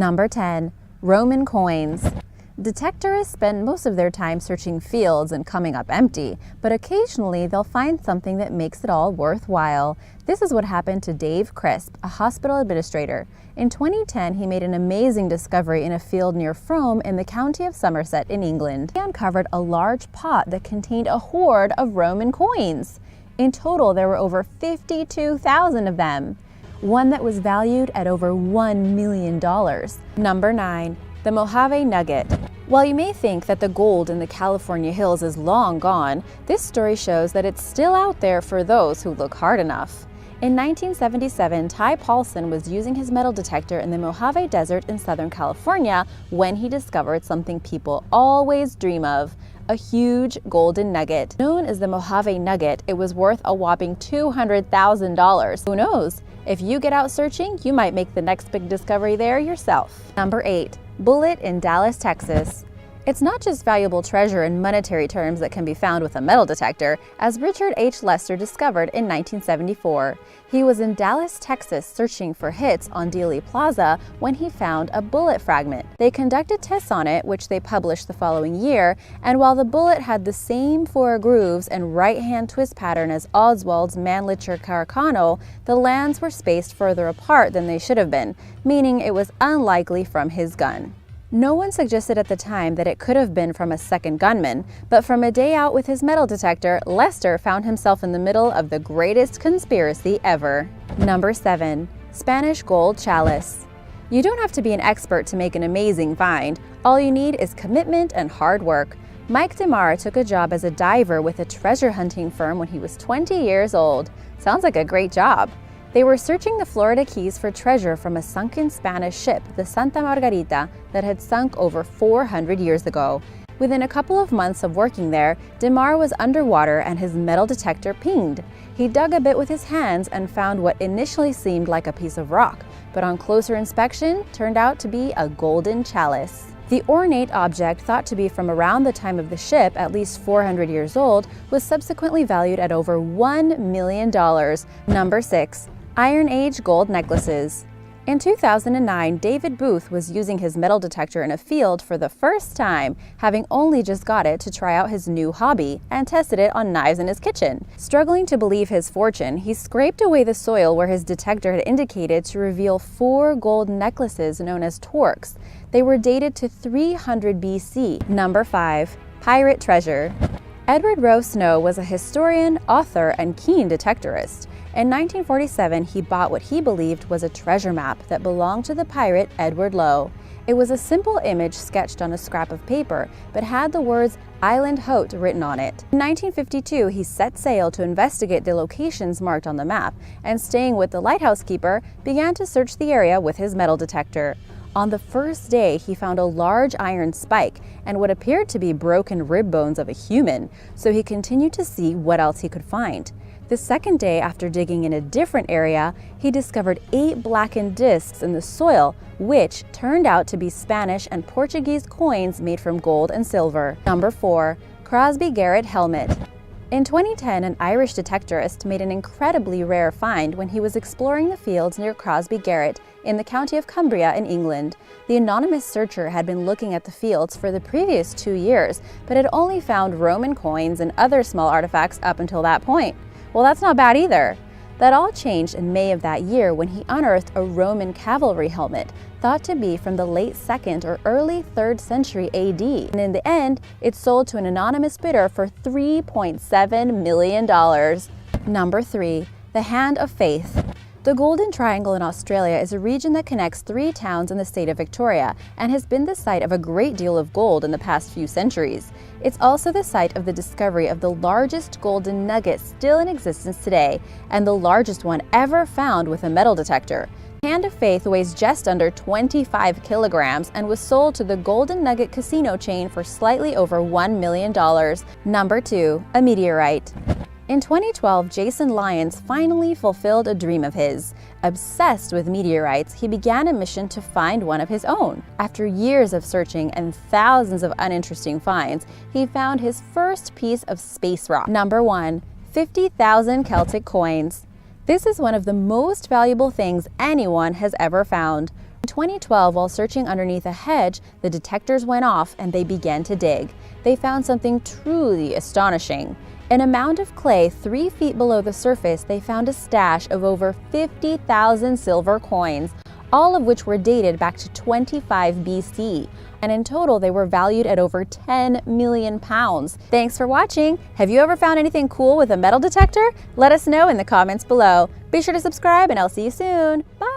Number 10. Roman coins. Detectorists spend most of their time searching fields and coming up empty, but occasionally they'll find something that makes it all worthwhile. This is what happened to Dave Crisp, a hospital administrator. In 2010, he made an amazing discovery in a field near Frome in the county of Somerset in England. He uncovered a large pot that contained a hoard of Roman coins. In total, there were over 52,000 of them, one that was valued at over $1 million. Number 9. The Mojave Nugget. While you may think that the gold in the California hills is long gone, this story shows that it's still out there for those who look hard enough. In 1977, Ty Paulson was using his metal detector in the Mojave Desert in Southern California when he discovered something people always dream of: a huge golden nugget. Known as the Mojave Nugget, it was worth a whopping $200,000. Who knows? If you get out searching, you might make the next big discovery there yourself. Number 8. Bullet in Dallas, Texas. It's not just valuable treasure in monetary terms that can be found with a metal detector, as Richard H. Lester discovered in 1974. He was in Dallas, Texas, searching for hits on Dealey Plaza when he found a bullet fragment. They conducted tests on it, which they published the following year, and while the bullet had the same 4 grooves and right-hand twist pattern as Oswald's Mannlicher Carcano, the lands were spaced further apart than they should have been, meaning it was unlikely from his gun. No one suggested at the time that it could have been from a second gunman, but from a day out with his metal detector, Lester found himself in the middle of the greatest conspiracy ever. Number 7. Spanish Gold Chalice. You don't have to be an expert to make an amazing find. All you need is commitment and hard work. Mike DeMar took a job as a diver with a treasure hunting firm when he was 20 years old. Sounds like a great job. They were searching the Florida Keys for treasure from a sunken Spanish ship, the Santa Margarita, that had sunk over 400 years ago. Within a couple of months of working there, DeMar was underwater and his metal detector pinged. He dug a bit with his hands and found what initially seemed like a piece of rock, but on closer inspection turned out to be a golden chalice. The ornate object, thought to be from around the time of the ship, at least 400 years old, was subsequently valued at over $1 million. Number 6. Iron Age gold necklaces. In 2009, David Booth was using his metal detector in a field for the first time, having only just got it to try out his new hobby, and tested it on knives in his kitchen. Struggling to believe his fortune, he scraped away the soil where his detector had indicated to reveal 4 gold necklaces known as torques. They were dated to 300 BC. Number 5. Pirate treasure. Edward Rowe Snow was a historian, author, and keen detectorist. In 1947, he bought what he believed was a treasure map that belonged to the pirate Edward Lowe. It was a simple image sketched on a scrap of paper, but had the words Island Haute written on it. In 1952, he set sail to investigate the locations marked on the map, and staying with the lighthouse keeper, began to search the area with his metal detector. On the first day, he found a large iron spike and what appeared to be broken rib bones of a human, so he continued to see what else he could find. The second day, after digging in a different area, he discovered 8 blackened discs in the soil, which turned out to be Spanish and Portuguese coins made from gold and silver. Number 4. Crosby Garrett helmet. In 2010, an Irish detectorist made an incredibly rare find when he was exploring the fields near Crosby Garrett in the county of Cumbria in England. The anonymous searcher had been looking at the fields for the previous 2 years, but had only found Roman coins and other small artifacts up until that point. Well, that's not bad either. That all changed in May of that year when he unearthed a Roman cavalry helmet, thought to be from the late 2nd or early 3rd century AD. And in the end, it sold to an anonymous bidder for $3.7 million. Number 3. The Hand of Faith. The Golden Triangle in Australia is a region that connects 3 towns in the state of Victoria and has been the site of a great deal of gold in the past few centuries. It's also the site of the discovery of the largest golden nugget still in existence today, and the largest one ever found with a metal detector. Hand of Faith weighs just under 25 kilograms and was sold to the Golden Nugget casino chain for slightly over $1 million. Number 2. A meteorite. In 2012, Jason Lyons finally fulfilled a dream of his. Obsessed with meteorites, he began a mission to find one of his own. After years of searching and thousands of uninteresting finds, he found his first piece of space rock. Number 1. 50,000 Celtic coins. This is one of the most valuable things anyone has ever found. In 2012, while searching underneath a hedge, the detectors went off and they began to dig. They found something truly astonishing. In a mound of clay 3 feet below the surface, they found a stash of over 50,000 silver coins, all of which were dated back to 25 BC. And in total, they were valued at over 10 million pounds. Thanks for watching. Have you ever found anything cool with a metal detector? Let us know in the comments below. Be sure to subscribe and I'll see you soon. Bye!